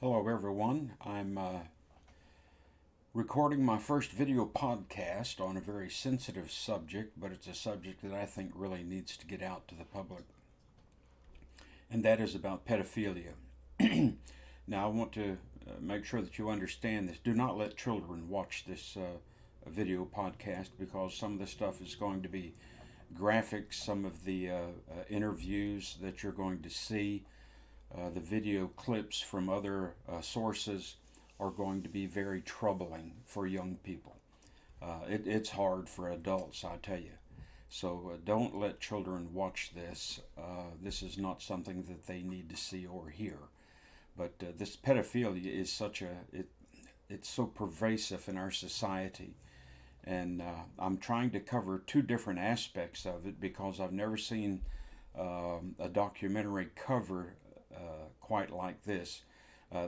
Hello, everyone. I'm recording my first video podcast on a very sensitive subject, but it's a subject that I think really needs to get out to the public, and that is about pedophilia. Now, I want to make sure that you understand this. Do not let children watch this video podcast because some of the stuff is going to be graphic. Some of the interviews that you're going to see, the video clips from other sources are going to be very troubling for young people. It's hard for adults, I tell you. So don't let children watch this. This is not something that they need to see or hear. But this pedophilia is it's so pervasive in our society. And I'm trying to cover two different aspects of it because I've never seen a documentary cover quite like this.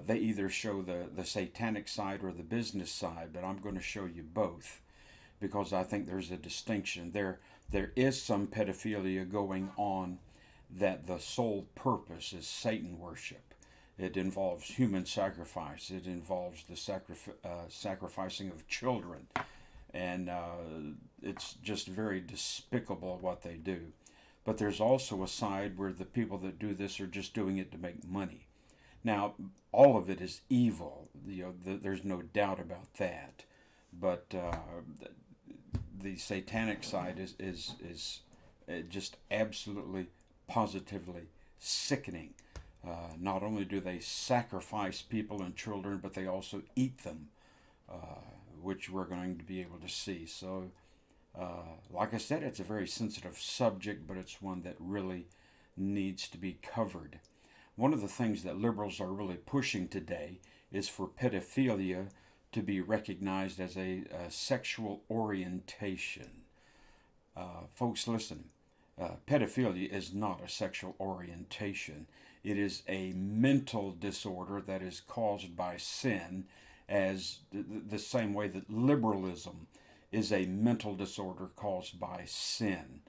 They either show the satanic side or the business side, but I'm going to show you both because I think there's a distinction. There is some pedophilia going on that the sole purpose is Satan worship. It involves human sacrifice. It involves the sacrificing of children. And it's just very despicable what they do. But there's also a side where the people that do this are just doing it to make money. Now, all of it is evil. There's no doubt about that. But the satanic side is just absolutely, positively sickening. Not only do they sacrifice people and children, but they also eat them, which we're going to be able to see. So, like I said, it's a very sensitive subject, but it's one that really needs to be covered. One of the things that liberals are really pushing today is for pedophilia to be recognized as a sexual orientation. Folks, listen, pedophilia is not a sexual orientation. It is a mental disorder that is caused by sin, as the same way that liberalism is a mental disorder caused by sin.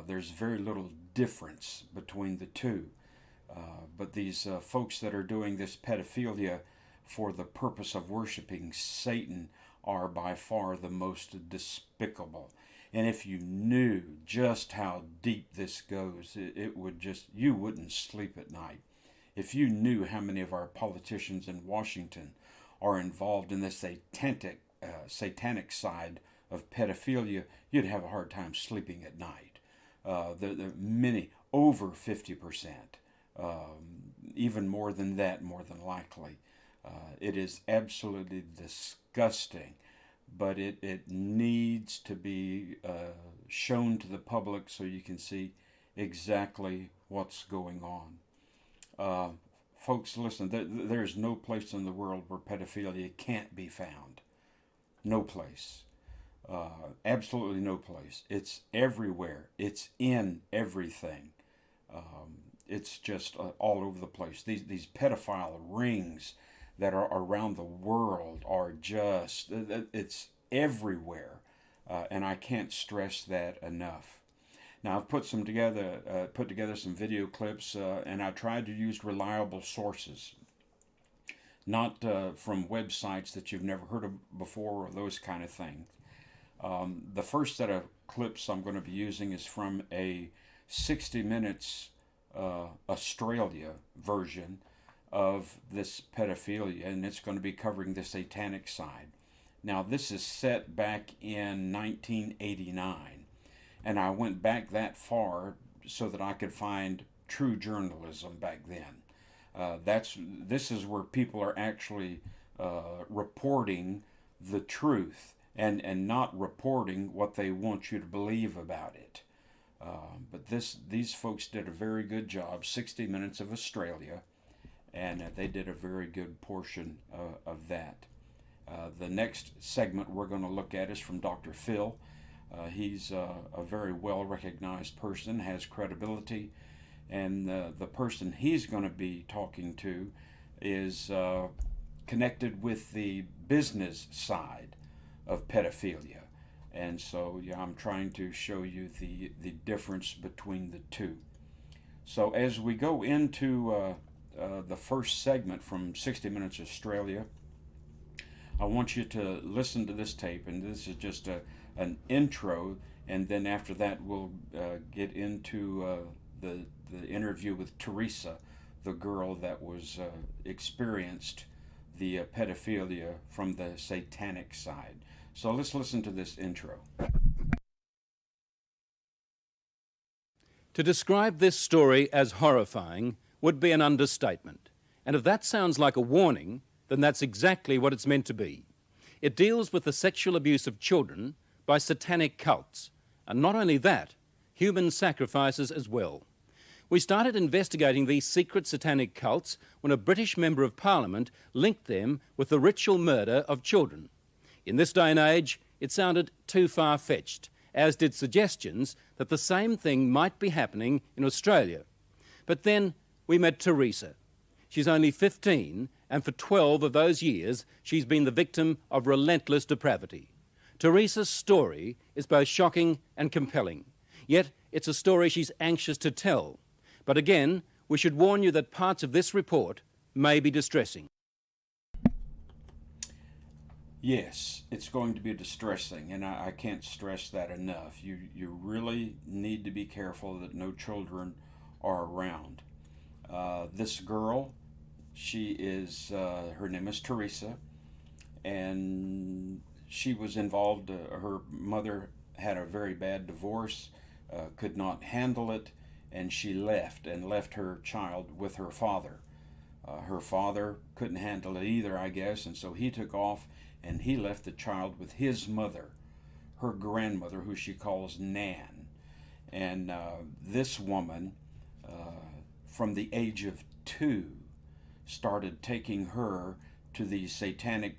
There's very little difference between the two. But these folks that are doing this pedophilia for the purpose of worshiping Satan are by far the most despicable. And if you knew just how deep this goes, it would just, you wouldn't sleep at night. If you knew how many of our politicians in Washington are involved in this satanic side of pedophilia, you'd have a hard time sleeping at night. The many, over 50%, even more than that, more than likely. It is absolutely disgusting, but it needs to be shown to the public so you can see exactly what's going on. Folks, listen, there's no place in the world where pedophilia can't be found. No place. Absolutely no place. It's everywhere. It's in everything. It's just all over the place. These pedophile rings that are around the world are just, it's everywhere. And I can't stress that enough. Now, I've put together some video clips, and I tried to use reliable sources, not from websites that you've never heard of before or those kind of things. The first set of clips I'm going to be using is from a 60 Minutes Australia version of this pedophilia, and it's going to be covering the satanic side. Now, this is set back in 1989, and I went back that far so that I could find true journalism back then. This is where people are actually reporting the truth and not reporting what they want you to believe about it. But these folks did a very good job. 60 Minutes of Australia, and they did a very good portion of that. The next segment we're going to look at is from Dr. Phil. He's a very well-recognized person, has credibility, and the person he's going to be talking to is connected with the business side of pedophilia. And so, yeah, I'm trying to show you the difference between the two. So as we go into the first segment from 60 Minutes Australia. I want you to listen to this tape, and this is just an intro, and then after that we'll get into the interview with Teresa, the girl that was experienced the pedophilia from the satanic side. So let's listen to this intro. To describe this story as horrifying would be an understatement. And if that sounds like a warning, then that's exactly what it's meant to be. It deals with the sexual abuse of children by satanic cults. And not only that, human sacrifices as well. We started investigating these secret satanic cults when a British Member of Parliament linked them with the ritual murder of children. In this day and age, it sounded too far-fetched, as did suggestions that the same thing might be happening in Australia. But then we met Teresa. She's only 15, and for 12 of those years, she's been the victim of relentless depravity. Teresa's story is both shocking and compelling, yet it's a story she's anxious to tell. But again, we should warn you that parts of this report may be distressing. Yes, it's going to be distressing, and I can't stress that enough. You really need to be careful that no children are around. This girl, her name is Teresa, and she was involved. Her mother had a very bad divorce, could not handle it, and she left her child with her father. Her father couldn't handle it either, I guess, and so he took off and he left the child with his mother, her grandmother, who she calls Nan. And this woman, from the age of 2, started taking her to the satanic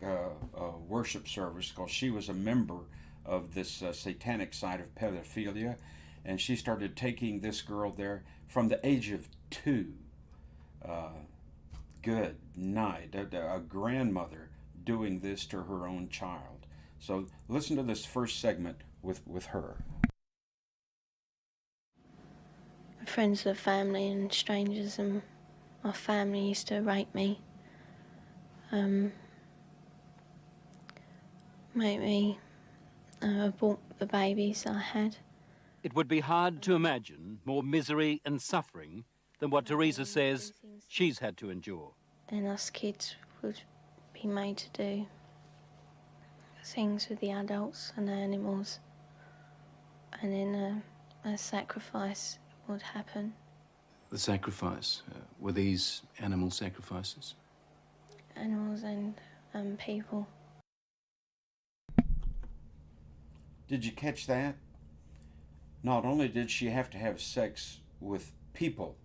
worship service, because she was a member of this satanic side of pedophilia, and she started taking this girl there from the age of 2. Good night. A grandmother doing this to her own child. So listen to this first segment with her. Friends of family and strangers, and my family used to rape me, make me abort the babies I had. It would be hard to imagine more misery and suffering than what Teresa says she's had to endure. And us kids would be made to do things with the adults and the animals, and then a sacrifice would happen. The sacrifice, were these animal sacrifices? Animals and people. Did you catch that? Not only did she have to have sex with people,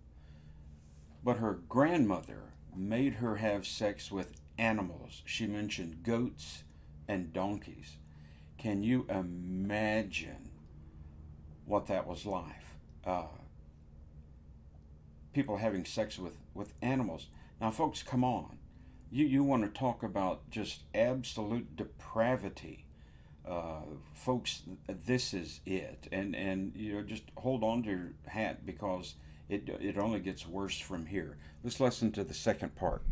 but her grandmother made her have sex with animals. She mentioned goats and donkeys. Can you imagine what that was like? People having sex with animals. Now, folks, come on. You want to talk about just absolute depravity. Folks, this is it. And just hold on to your hat, because it only gets worse from here. Let's listen to the second part.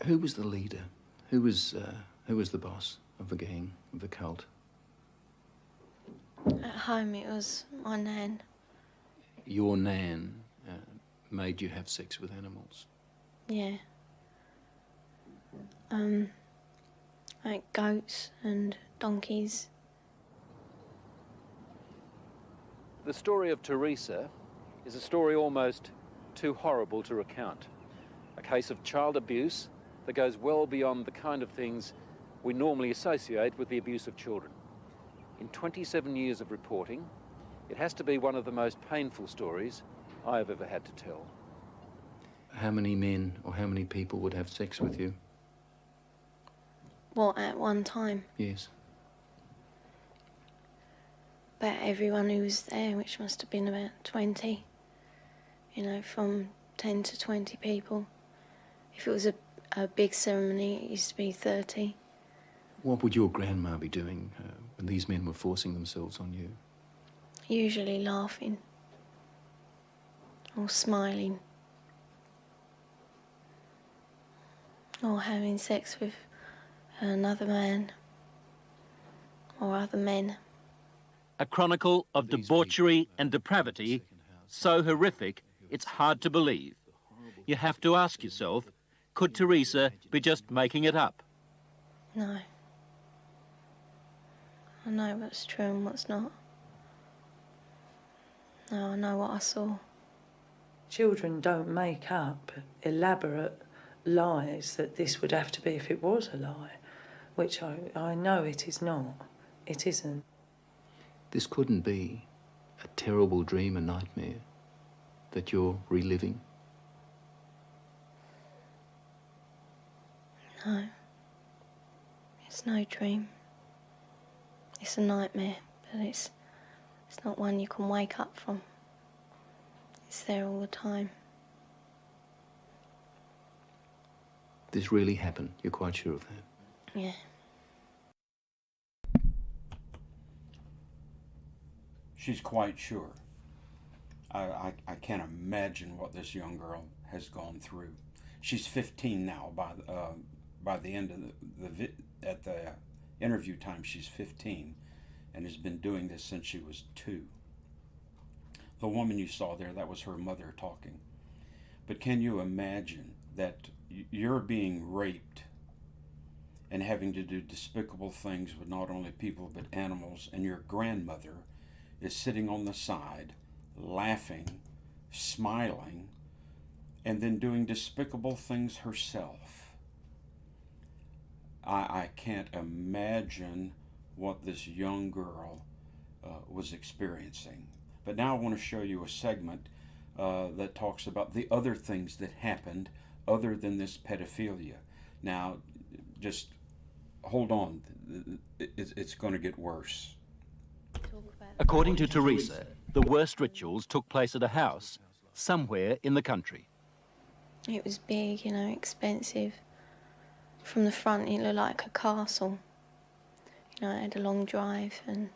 Who was the leader? Who was the boss of the gang, of the cult? At home it was my nan. Your nan made you have sex with animals? Yeah. Like goats and donkeys. The story of Teresa is a story almost too horrible to recount. A case of child abuse that goes well beyond the kind of things we normally associate with the abuse of children. In 27 years of reporting, it has to be one of the most painful stories I have ever had to tell. How many men or how many people would have sex with you? What, at one time? Yes. About everyone who was there, which must have been about 20. From 10 to 20 people. If it was a big ceremony, it used to be 30. What would your grandma be doing when these men were forcing themselves on you? Usually laughing. Or smiling. or having sex with another man or other men. A chronicle of debauchery and depravity so horrific it's hard to believe. You have to ask yourself, could Teresa be just making it up? No. I know what's true and what's not. No, I know what I saw. Children don't make up elaborate lies that this would have to be if it was a lie, which I know it is not. It isn't. This couldn't be a terrible dream, a nightmare that you're reliving? No. It's no dream. It's a nightmare, but it's not one you can wake up from. It's there all the time. This really happened? You're quite sure of that? Yeah. She's quite sure. I can't imagine what this young girl has gone through. She's 15 now. By the end of at the interview time, she's 15, and has been doing this since she was 2. The woman you saw there, that was her mother talking. But can you imagine that you're being raped and having to do despicable things with not only people but animals, and your grandmother is sitting on the side, laughing, smiling, and then doing despicable things herself? I can't imagine what this young girl was experiencing. But now I want to show you a segment that talks about the other things that happened other than this pedophilia. Now, just hold on. It's going to get worse. According to Teresa, the worst rituals took place at a house somewhere in the country. It was big, expensive. From the front, it looked like a castle. It had a long drive and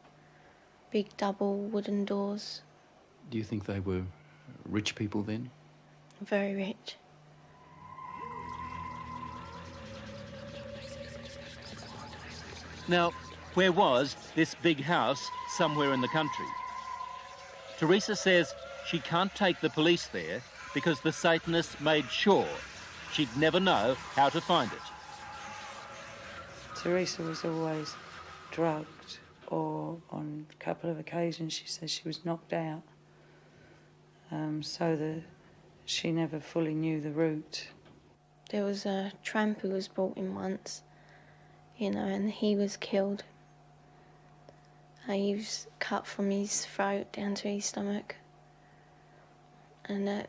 big double wooden doors. Do you think they were rich people then? Very rich. Now, where was this big house somewhere in the country? Teresa says she can't take the police there because the Satanists made sure she'd never know how to find it. Teresa was always drugged, or on a couple of occasions she says she was knocked out, so that she never fully knew the route. There was a tramp who was brought in once, and he was killed. He was cut from his throat down to his stomach, and they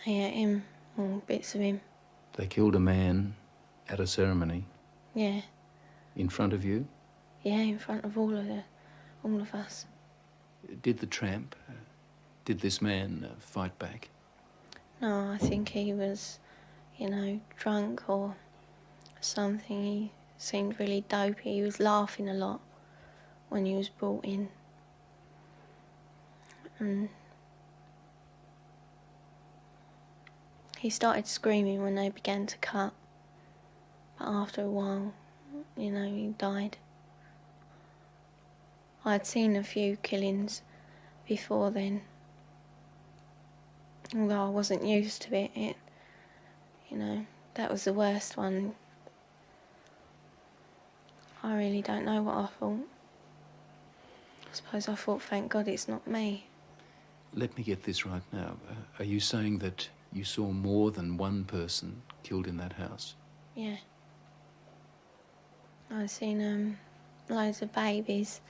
ate him, or bits of him. They killed a man at a ceremony? Yeah. In front of you? Yeah, in front of all of us. Did the tramp, did this man fight back? No, I think he was, drunk or something. He seemed really dopey. He was laughing a lot when he was brought in. And he started screaming when they began to cut. But after a while, he died. I'd seen a few killings before then. Although I wasn't used to it, that was the worst one. I really don't know what I thought. I suppose I thought, thank God it's not me. Let me get this right now. Are you saying that you saw more than one person killed in that house? Yeah. I've seen loads of babies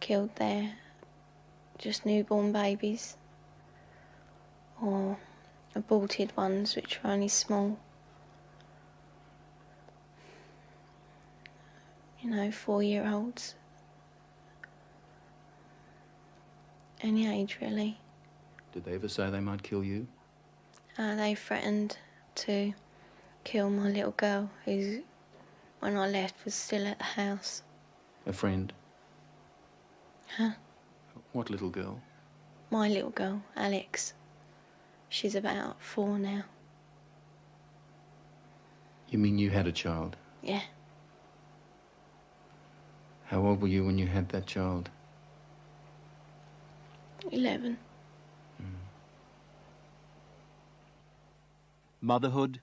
killed there, just newborn babies, or aborted ones which were only small. 4-year-olds. Any age, really. Did they ever say they might kill you? They threatened to kill my little girl, who, when I left, was still at the house. A friend? Huh? What little girl? My little girl, Alex. She's about 4 now. You mean you had a child? Yeah. How old were you when you had that child? 11. Motherhood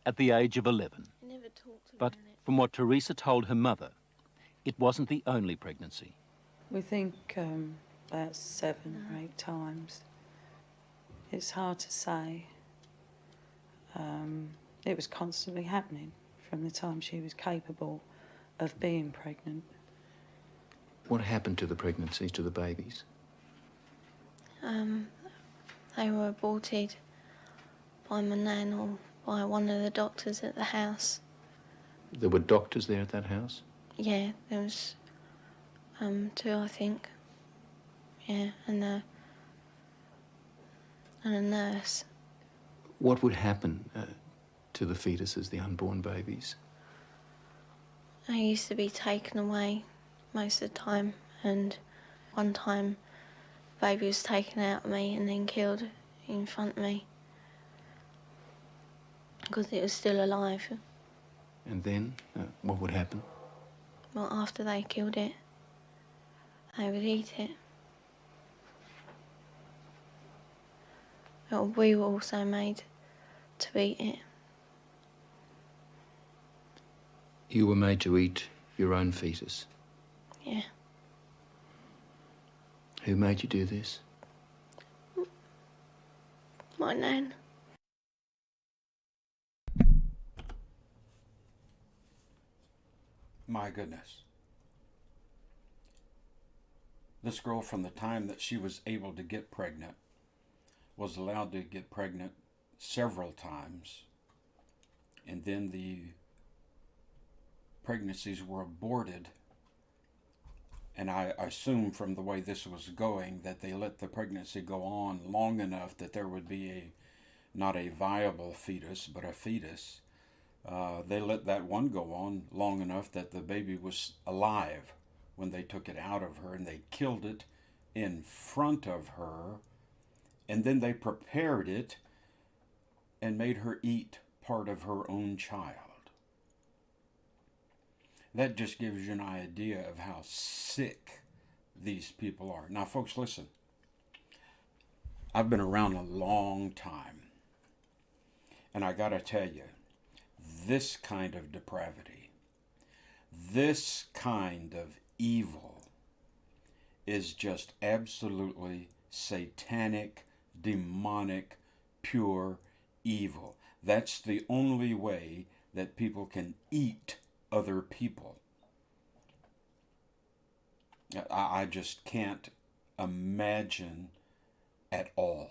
at the age of 11. I never talked about But it. from what Teresa told her mother, it wasn't the only pregnancy. We think about 7 or 8 times. It's hard to say. It was constantly happening from the time she was capable of being pregnant. What happened to the pregnancies, to the babies? They were aborted by my nan or by one of the doctors at the house. There were doctors there at that house? Yeah, there was 2, I think. Yeah, and a nurse. What would happen to the fetuses, the unborn babies? I used to be taken away most of the time, and one time the baby was taken out of me and then killed in front of me because it was still alive. And then, what would happen? Well, after they killed it, they would eat it. Well, we were also made to eat it. You were made to eat your own fetus. Yeah. Who made you do this? My nan. My goodness. This girl, from the time that she was able to get pregnant, was allowed to get pregnant several times, and then the pregnancies were aborted. And I assume from the way this was going that they let the pregnancy go on long enough that there would be not a viable fetus, but a fetus. They let that one go on long enough that the baby was alive when they took it out of her, and they killed it in front of her, and then they prepared it and made her eat part of her own child. That just gives you an idea of how sick these people are. Now, folks, listen. I've been around a long time, and I got to tell you, this kind of depravity, this kind of evil is just absolutely satanic, demonic, pure evil. That's the only way that people can eat other people. I just can't imagine at all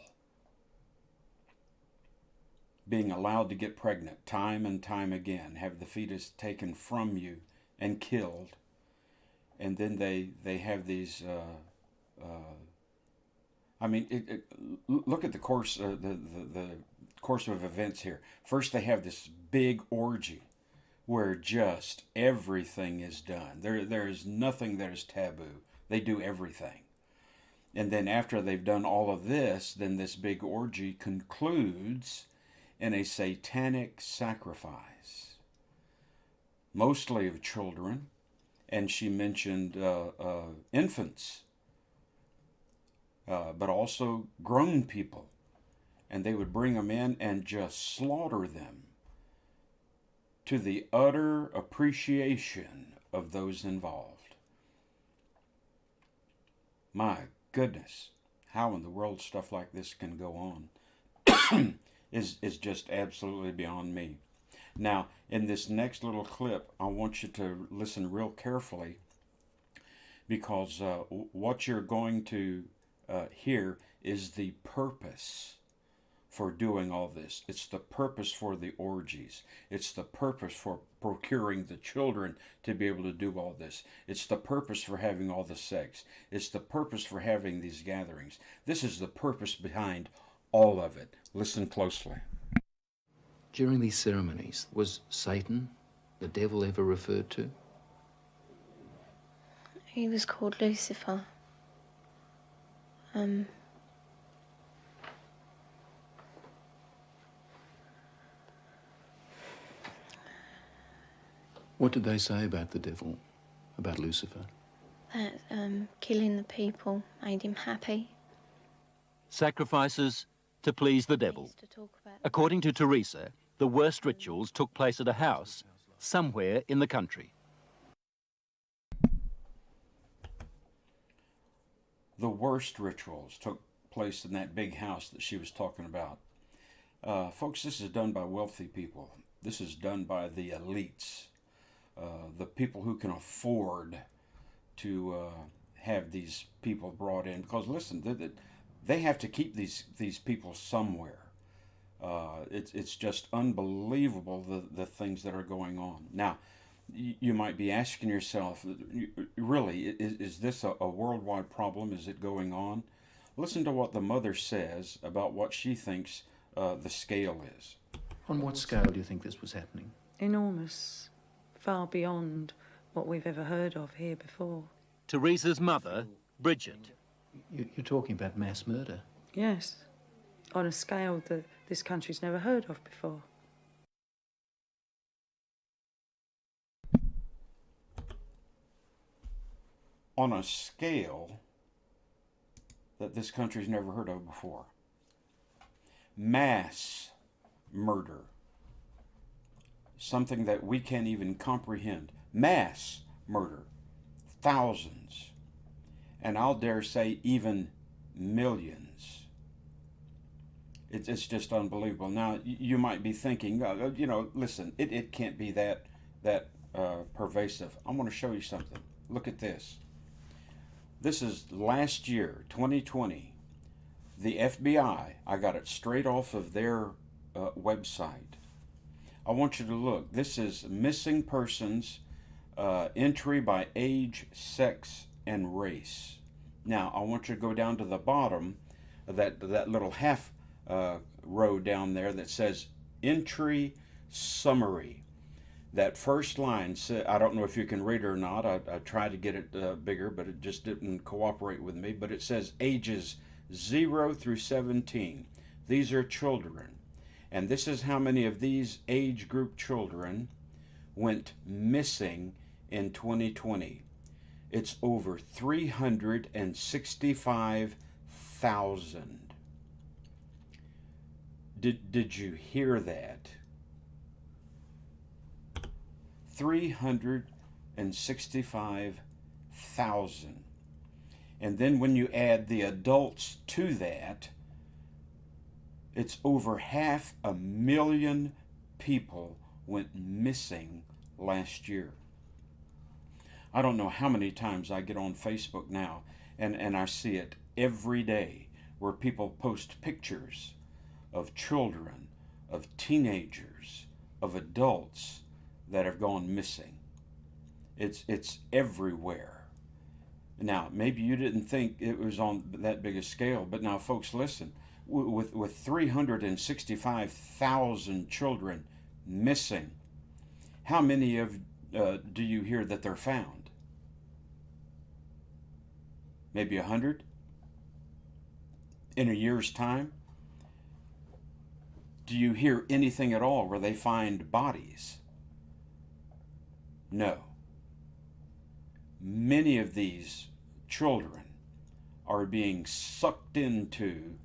being allowed to get pregnant time and time again, have the fetus taken from you and killed, and then they have these look at the course the course of events here. First they have this big orgy where just everything is done. There is nothing that is taboo. They do everything. And then after they've done all of this, then this big orgy concludes in a satanic sacrifice, mostly of children, and she mentioned infants, but also grown people. And they would bring them in and just slaughter them to the utter appreciation of those involved. My goodness, how in the world stuff like this can go on is just absolutely beyond me. Now, in this next little clip, I want you to listen real carefully, because what you're going to hear is the purpose for doing all this. It's the purpose for the orgies. It's the purpose for procuring the children to be able to do all this. It's the purpose for having all the sex. It's the purpose for having these gatherings. This is the purpose behind all of it. Listen closely. During these ceremonies, was Satan, the devil, ever referred to? He was called Lucifer. What did they say about the devil, about Lucifer? That killing the people made him happy. Sacrifices to please the He devil. used to talk about According to Teresa, the worst rituals took place at a house somewhere in the country. The worst rituals took place in that big house that she was talking about. Folks, this is done by wealthy people. This is done by the elites, the people who can afford to have these people brought in. Because listen, they have to keep these people somewhere. It's just unbelievable the things that are going on. Now, you might be asking yourself, really, is this a worldwide problem? Is it going on? Listen to what the mother says about what she thinks the scale is. On what scale do you think this was happening? Enormous, far beyond what we've ever heard of here before. Teresa's mother, Bridget. You're talking about mass murder. Yes, on a scale that this country's never heard of before. On a scale that this country's never heard of before. Mass murder. Something that we can't even comprehend. Mass murder. Thousands. And I'll dare say even millions. It's just unbelievable. Now, you might be thinking, listen, it can't be that pervasive. I'm going to show you something. Look at this. This is last year, 2020. The FBI, I got it straight off of their website. I want you to look. This is missing persons, entry by age, sex, and race. Now, I want you to go down to the bottom of that little half row down there that says entry summary. That first line, I don't know if you can read it or not. I tried to get it bigger, but it just didn't cooperate with me. But it says ages 0 through 17. These are children. And this is how many of these age group children went missing in 2020. It's over 365,000. Did you hear that? 365,000. And then when you add the adults to that, it's over 500,000 people went missing last year. I don't know how many times I get on Facebook now and I see it every day where people post pictures of children, of teenagers, of adults that have gone missing. It's everywhere. Now, maybe you didn't think it was on that big a scale, but now, folks, listen. With 365,000 children missing, how many of do you hear that they're found? Maybe 100? In a year's time? Do you hear anything at all where they find bodies? No. Many of these children are being sucked into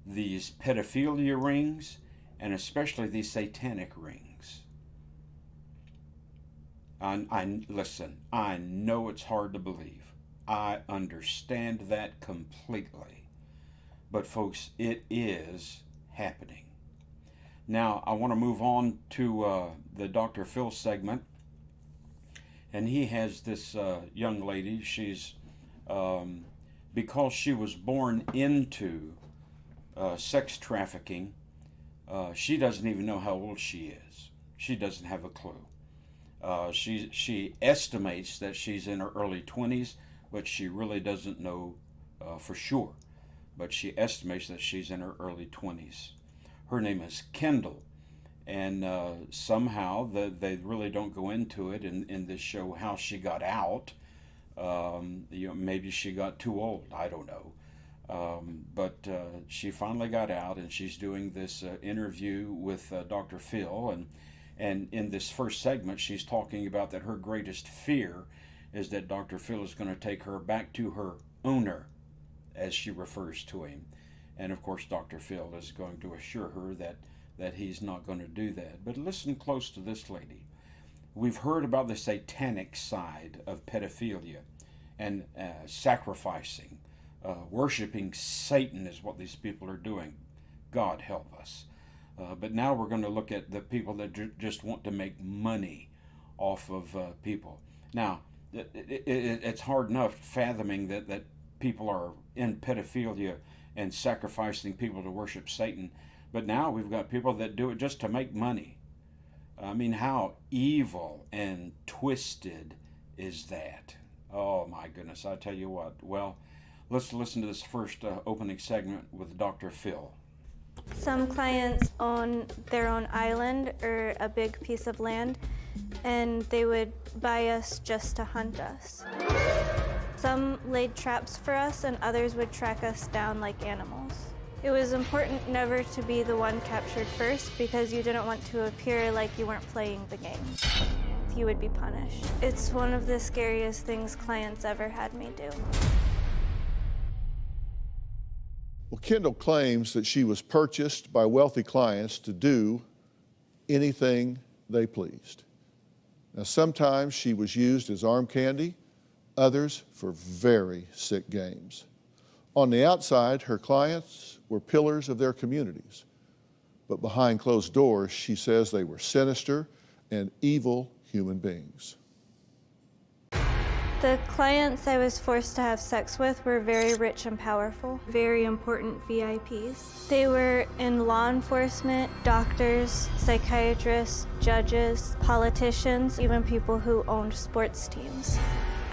these pedophilia rings, and especially these satanic rings. Listen, I know it's hard to believe. I understand that completely. But folks, it is happening. Now, I want to move on to the Dr. Phil segment. And he has this young lady. She's, because she was born into sex trafficking, she doesn't even know how old she is. She doesn't have a clue. She estimates that she's in her early 20s, but she really doesn't know for sure. But she estimates that she's in her early 20s. Her name is Kendall, and somehow they really don't go into it in this show how she got out. Maybe she got too old. I don't know. But she finally got out, and she's doing this interview with Dr. Phil, And in this first segment, she's talking about that her greatest fear is that Dr. Phil is going to take her back to her owner, as she refers to him. And of course, Dr. Phil is going to assure her that he's not going to do that. But listen close to this lady. We've heard about the satanic side of pedophilia and sacrificing, worshiping Satan is what these people are doing. God help us. But now we're going to look at the people that just want to make money off of people. Now, it's hard enough fathoming that people are in pedophilia and sacrificing people to worship Satan. But now we've got people that do it just to make money. I mean, how evil and twisted is that? Oh my goodness, I tell you what. Well, let's listen to this first opening segment with Dr. Phil. Some clients own their own island or a big piece of land, and they would buy us just to hunt us. Some laid traps for us, and others would track us down like animals. It was important never to be the one captured first because you didn't want to appear like you weren't playing the game. You would be punished. It's one of the scariest things clients ever had me do. Well, Kendall claims that she was purchased by wealthy clients to do anything they pleased. Now, sometimes she was used as arm candy, others for very sick games. On the outside, her clients were pillars of their communities. But behind closed doors, she says they were sinister and evil human beings. The clients I was forced to have sex with were very rich and powerful, very important VIPs. They were in law enforcement, doctors, psychiatrists, judges, politicians, even people who owned sports teams.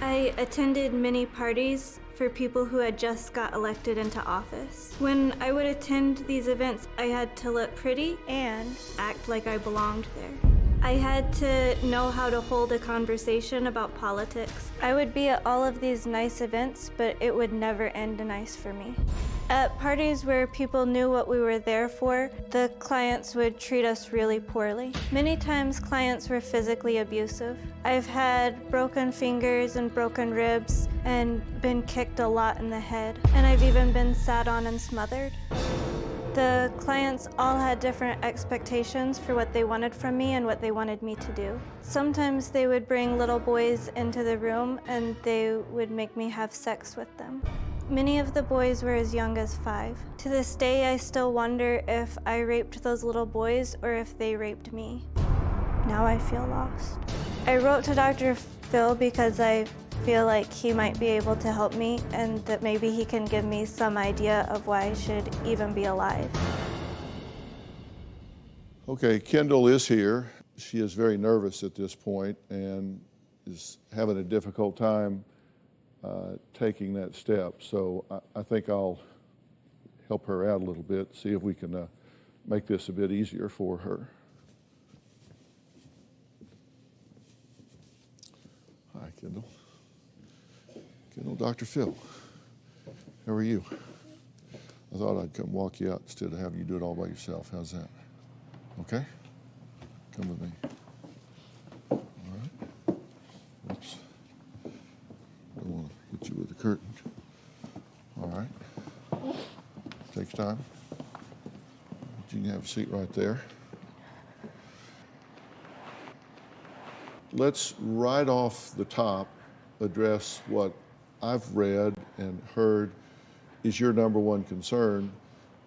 I attended many parties for people who had just got elected into office. When I would attend these events, I had to look pretty and act like I belonged there. I had to know how to hold a conversation about politics. I would be at all of these nice events, but it would never end nice for me. At parties where people knew what we were there for, the clients would treat us really poorly. Many times clients were physically abusive. I've had broken fingers and broken ribs and been kicked a lot in the head, and I've even been sat on and smothered. The clients all had different expectations for what they wanted from me and what they wanted me to do. Sometimes they would bring little boys into the room and they would make me have sex with them. Many of the boys were as young as 5. To this day, I still wonder if I raped those little boys or if they raped me. Now I feel lost. I wrote to Dr. Phil because I feel like he might be able to help me and that maybe he can give me some idea of why I should even be alive. Okay, Kendall is here. She is very nervous at this point and is having a difficult time taking that step. So I think I'll help her out a little bit, see if we can make this a bit easier for her. Hi, Kendall. Kendall, Dr. Phil. How are you? I thought I'd come walk you out instead of having you do it all by yourself. How's that? Okay? Come with me. All right. Oops. Don't want to hit you with the curtain. All right. Takes time. You can have a seat right there. Let's right off the top address what I've read and heard is your number one concern.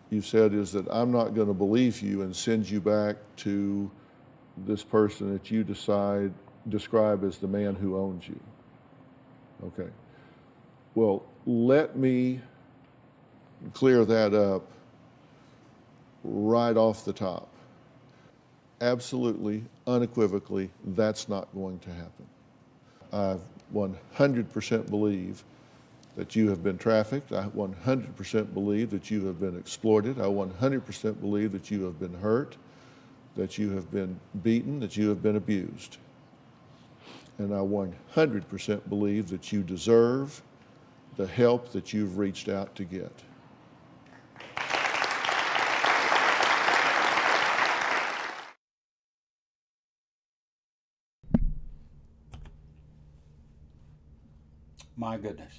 You said is that I'm not going to believe you and send you back to this person that you describe as the man who owns you. Okay. Well, let me clear that up right off the top. Absolutely, unequivocally, that's not going to happen. I 100% believe that you have been trafficked. I 100% believe that you have been exploited. I 100% believe that you have been hurt, that you have been beaten, that you have been abused. And I 100% believe that you deserve the help that you've reached out to get. My goodness.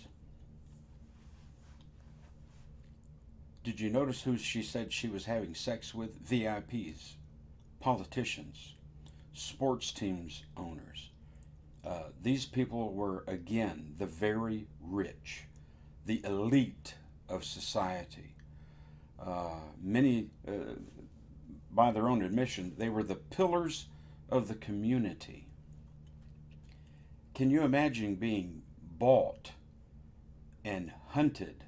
Did you notice who she said she was having sex with? VIPs, politicians, sports teams owners. These people were, again, the very rich, the elite of society. Many, by their own admission, they were the pillars of the community. Can you imagine being bought and hunted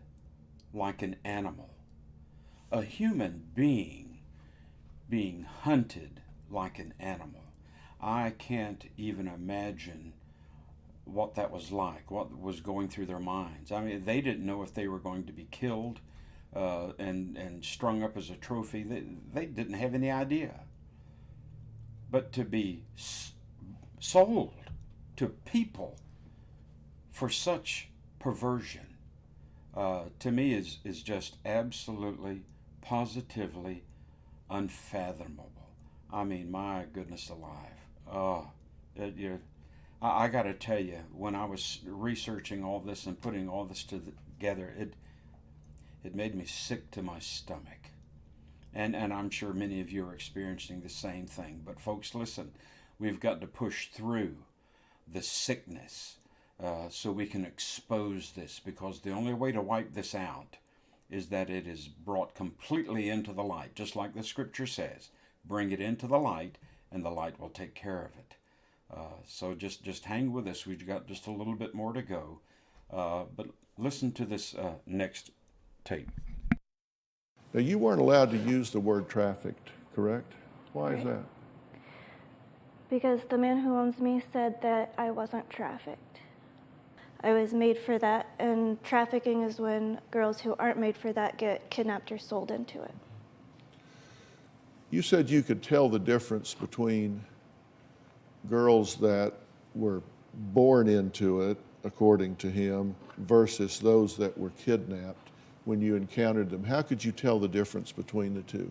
like an animal? A human being being hunted like an animal. I can't even imagine what that was like, what was going through their minds. I mean, they didn't know if they were going to be killed and strung up as a trophy. They didn't have any idea. But to be sold to people for such perversion, to me is just absolutely, positively unfathomable. I mean, my goodness alive. I got to tell you, when I was researching all this and putting all this together, it made me sick to my stomach. And I'm sure many of you are experiencing the same thing. But folks, listen, we've got to push through the sickness so we can expose this, because the only way to wipe this out is that it is brought completely into the light, just like the scripture says. Bring it into the light, and the light will take care of it. So just hang with us. We've got just a little bit more to go. But listen to this next tape. Now, you weren't allowed to use the word trafficked, correct? Why is that? Because the man who owns me said that I wasn't trafficked. I was made for that, and trafficking is when girls who aren't made for that get kidnapped or sold into it. You said you could tell the difference between girls that were born into it, according to him, versus those that were kidnapped when you encountered them. How could you tell the difference between the two?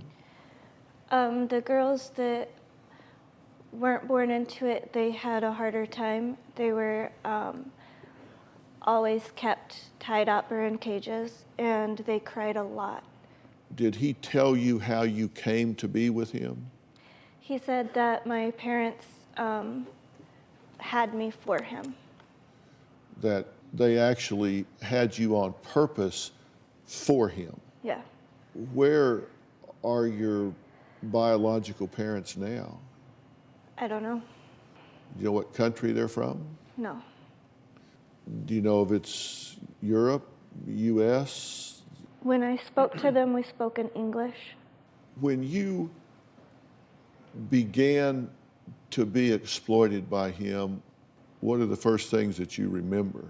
The girls that weren't born into it, they had a harder time. They were always kept tied up or in cages, and they cried a lot. Did he tell you how you came to be with him? He said that my parents had me for him. That they actually had you on purpose for him? Yeah. Where are your biological parents now? I don't know. Do you know what country they're from? No. Do you know if it's Europe, U.S.? When I spoke to them, we spoke in English. When you began to be exploited by him, what are the first things that you remember?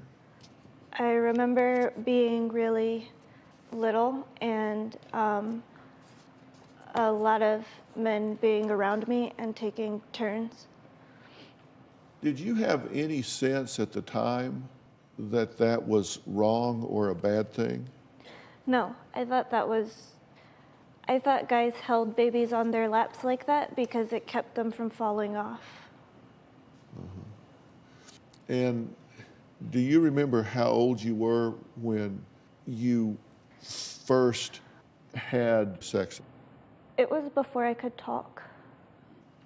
I remember being really little and a lot of men being around me and taking turns. Did you have any sense at the time that that was wrong or a bad thing? No, I thought guys held babies on their laps like that because it kept them from falling off. And do you remember how old you were when you first had sex? It was before I could talk.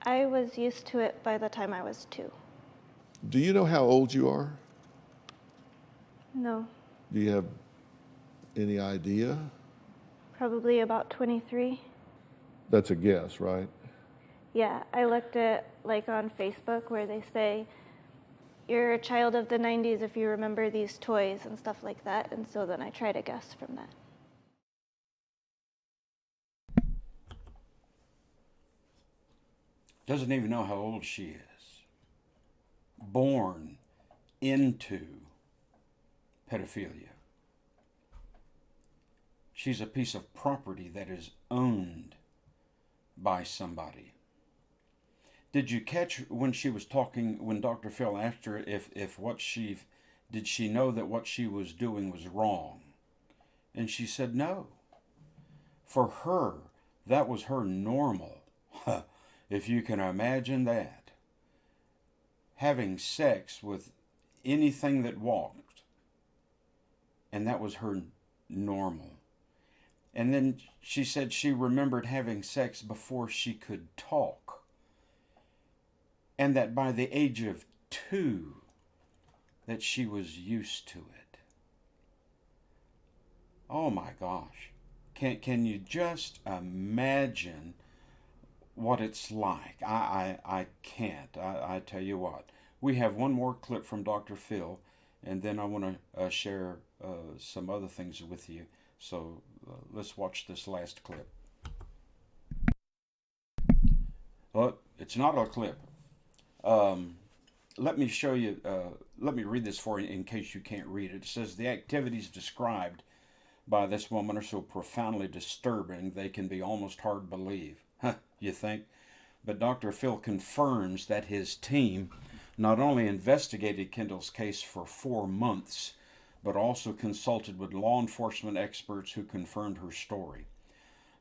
I was used to it by the time I was 2. Do you know how old you are? No. Do you have any idea? Probably about 23. That's a guess, right? Yeah, I looked at like on Facebook where they say you're a child of the 90s if you remember these toys and stuff like that, and so then I try to guess from that. Doesn't even know how old she is. Born into pedophilia. She's a piece of property that is owned by somebody. Did you catch when she was talking, when Dr. Phil asked her did she know that what she was doing was wrong? And she said no. For her, that was her normal. If you can imagine that. Having sex with anything that walked and that was her normal. And then she said she remembered having sex before she could talk, and that by the age of 2, that she was used to it. Oh my gosh. Can you just imagine what it's like? I can't. I tell you what. We have one more clip from Dr. Phil, and then I want to share some other things with you. So let's watch this last clip. Well, it's not a clip. Let me show you, let me read this for you in case you can't read it. It says, the activities described by this woman are so profoundly disturbing they can be almost hard to believe. Huh, you think? But Dr. Phil confirms that his team not only investigated Kendall's case for 4 months, but also consulted with law enforcement experts who confirmed her story.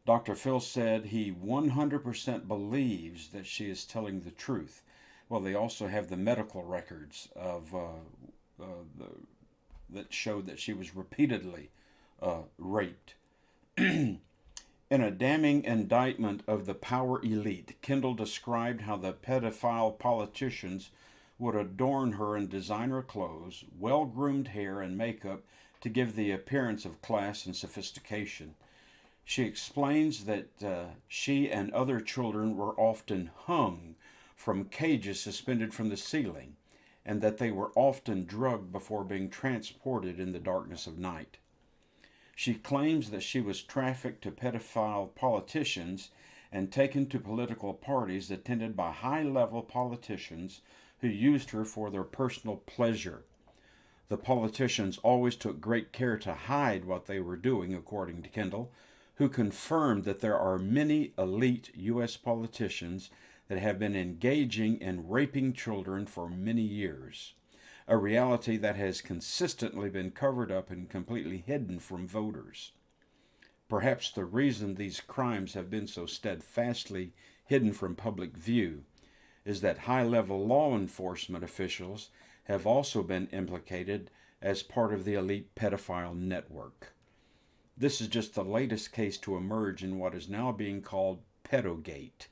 Dr. Phil said he 100% believes that she is telling the truth. Well, they also have the medical records of that showed that she was repeatedly raped. In a damning indictment of the power elite, Kendall described how the pedophile politicians would adorn her in designer clothes, well-groomed hair, and makeup to give the appearance of class and sophistication. She explains that she and other children were often hung from cages suspended from the ceiling, and that they were often drugged before being transported in the darkness of night. She claims that she was trafficked to pedophile politicians and taken to political parties attended by high-level politicians who used her for their personal pleasure. The politicians always took great care to hide what they were doing, according to Kendall, who confirmed that there are many elite U.S. politicians that have been engaging in raping children for many years, a reality that has consistently been covered up and completely hidden from voters. Perhaps the reason these crimes have been so steadfastly hidden from public view is that high-level law enforcement officials have also been implicated as part of the elite pedophile network. This is just the latest case to emerge in what is now being called Pedogate.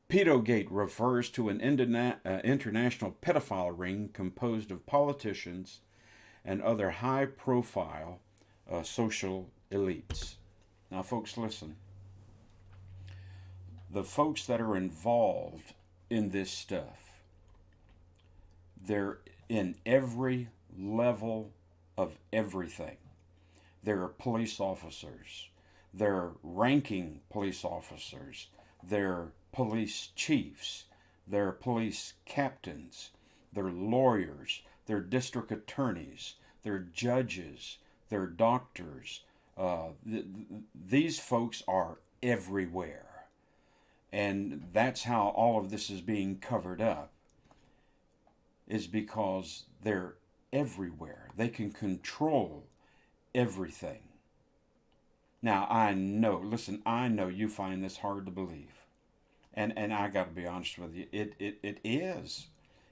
Pedogate refers to an international pedophile ring composed of politicians and other high-profile social elites. Now, folks, listen. The folks that are involved in this stuff, they're in every level of everything. There are police officers. There are ranking police officers. There are police chiefs. There are police captains. There are lawyers. There are district attorneys. There are judges. There are doctors. These folks are everywhere. And that's how all of this is being covered up, is because they're everywhere. They can control everything. Now, I know you find this hard to believe. And I got to be honest with you, it is.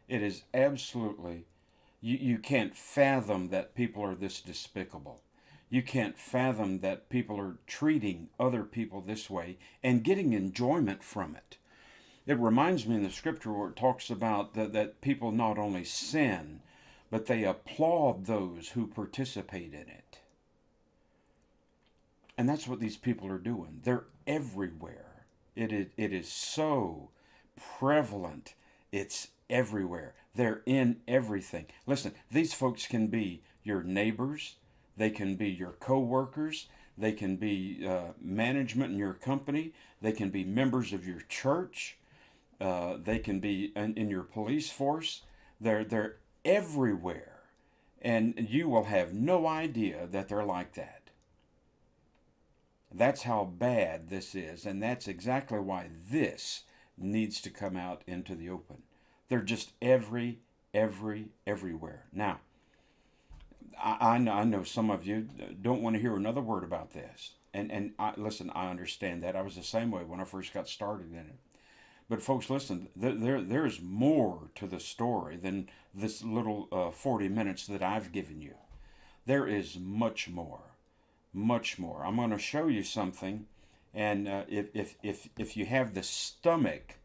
It is absolutely, you can't fathom that people are this despicable. You can't fathom that people are treating other people this way and getting enjoyment from it. It reminds me in the scripture where it talks about that people not only sin, but they applaud those who participate in it. And that's what these people are doing. They're everywhere. It is so prevalent. It's everywhere. They're in everything. Listen, these folks can be your neighbors. They can be your co-workers. They can be management in your company. They can be members of your church. They can be in your police force. They're everywhere. And you will have no idea that they're like that. That's how bad this is. And that's exactly why this needs to come out into the open. They're just everywhere. Now, I know some of you don't want to hear another word about this. And listen, I understand that. I was the same way when I first got started in it. But folks, listen, there's more to the story than this little 40 minutes that I've given you. there is much more, much more. I'm going to show you something, and if you have the stomach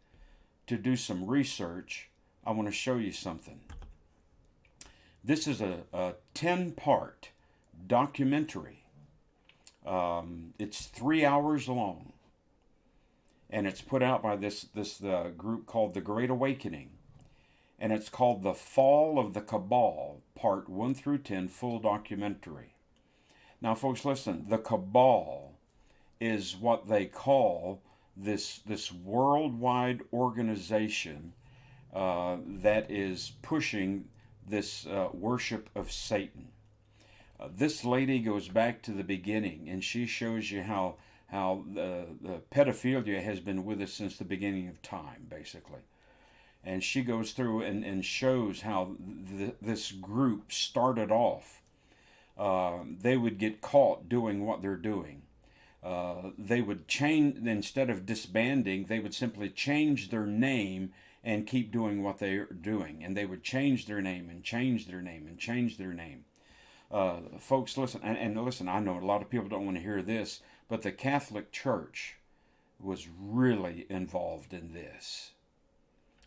to do some research, I want to show you something. This is a 10-part documentary. It's 3 hours long, and it's put out by this group called The Great Awakening, and it's called The Fall of the Cabal, Part 1 through 10, full documentary. Now, folks, listen, the Cabal is what they call this worldwide organization that is pushing this worship of Satan. This lady goes back to the beginning, and she shows you how the pedophilia has been with us since the beginning of time, basically. And she goes through and shows how this group started off. They would get caught doing what they're doing. They would change, instead of disbanding, they would simply change their name and keep doing what they're doing. And they would change their name and change their name and change their name. Folks, listen, and listen, I know a lot of people don't want to hear this, but the Catholic Church was really involved in this.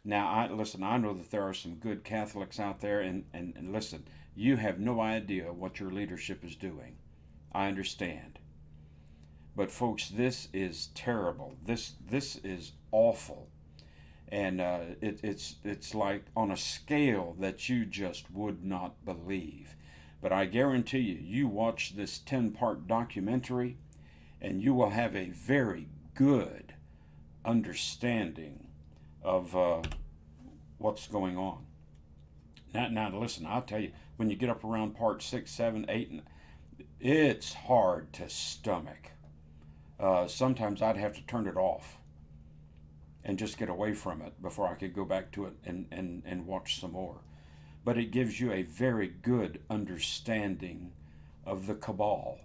Now, I know that there are some good Catholics out there, and listen, you have no idea what your leadership is doing. I understand. But folks, this is terrible. This is awful. And it's like on a scale that you just would not believe. But I guarantee you watch this 10-part documentary, and you will have a very good understanding of what's going on. Now, listen, I'll tell you, when you get up around part 6, 7, 8, it's hard to stomach. Sometimes I'd have to turn it off and just get away from it before I could go back to it and watch some more. But it gives you a very good understanding of the cabal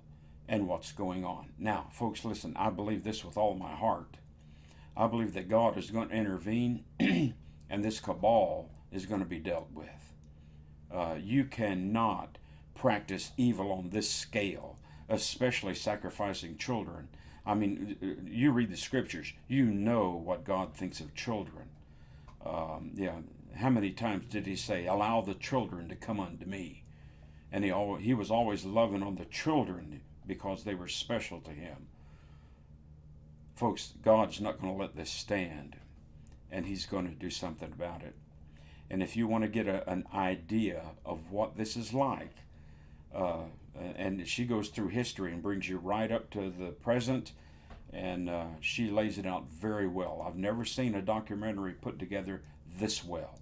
and what's going on. Now, folks, listen, I believe this with all my heart. I believe that God is going to intervene and this cabal is going to be dealt with. You cannot practice evil on this scale, especially sacrificing children. I mean, you read the scriptures, you know what God thinks of children. How many times did he say, allow the children to come unto me? And he was always loving on the children because they were special to him. Folks, God's not going to let this stand, and he's going to do something about it. And if you want to get an idea of what this is like, and she goes through history and brings you right up to the present, and she lays it out very well. I've never seen a documentary put together this well.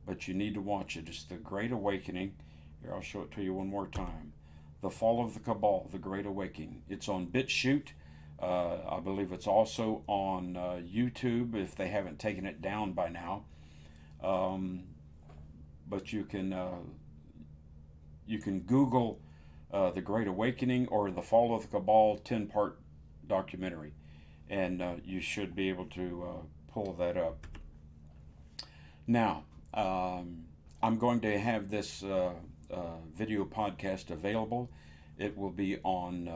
But you need to watch it. It's The Great Awakening. Here, I'll show it to you one more time. The Fall of the Cabal, The Great Awakening. It's on BitChute. I believe it's also on YouTube if they haven't taken it down by now. But you can Google The Great Awakening or The Fall of the Cabal 10-part documentary, and you should be able to pull that up. Now, I'm going to have this video podcast available. It will be on,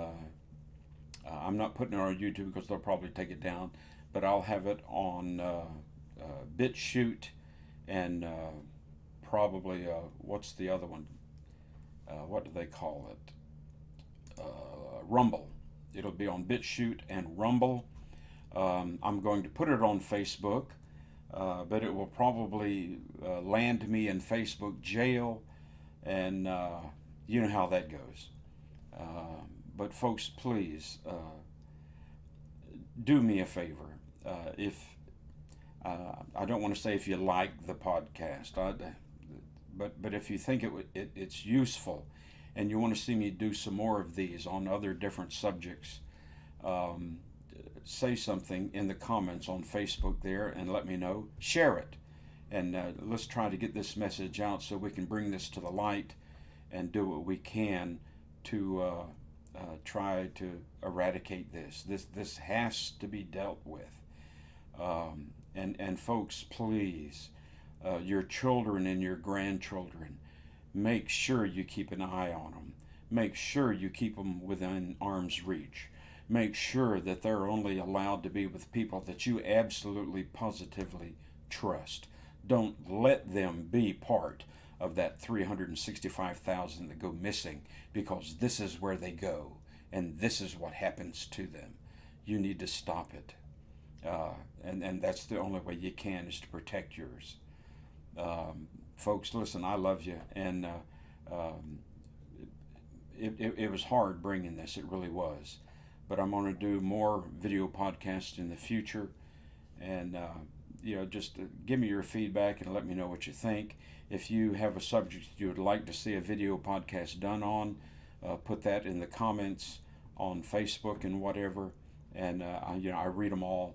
I'm not putting it on YouTube because they'll probably take it down, but I'll have it on BitChute and probably, what's the other one? What do they call it? Rumble. It'll be on BitChute and Rumble. I'm going to put it on Facebook, but it will probably land me in Facebook jail, and you know how that goes. But folks, please do me a favor. If I don't want to say if you like the podcast, but if you think it's useful, and you want to see me do some more of these on other different subjects, say something in the comments on Facebook there and let me know. Share it, and let's try to get this message out so we can bring this to the light and do what we can to try to eradicate this. This has to be dealt with. And folks, please, your children and your grandchildren, make sure you keep an eye on them. Make sure you keep them within arm's reach. Make sure that they're only allowed to be with people that you absolutely positively trust. Don't let them be part of that 365,000 that go missing, because this is where they go and this is what happens to them. You need to stop it. And that's the only way you can, is to protect yours. Folks, listen, I love you, and it was hard bringing this. It really was. But I'm going to do more video podcasts in the future, and just give me your feedback and let me know what you think. If you have a subject you would like to see a video podcast done on, put that in the comments on Facebook and whatever, and I read them all,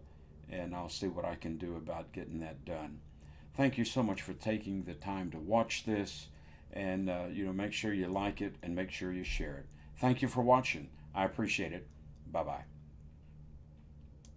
and I'll see what I can do about getting that done. Thank you so much for taking the time to watch this, and make sure you like it and make sure you share it. Thank you for watching. I appreciate it. Bye-bye.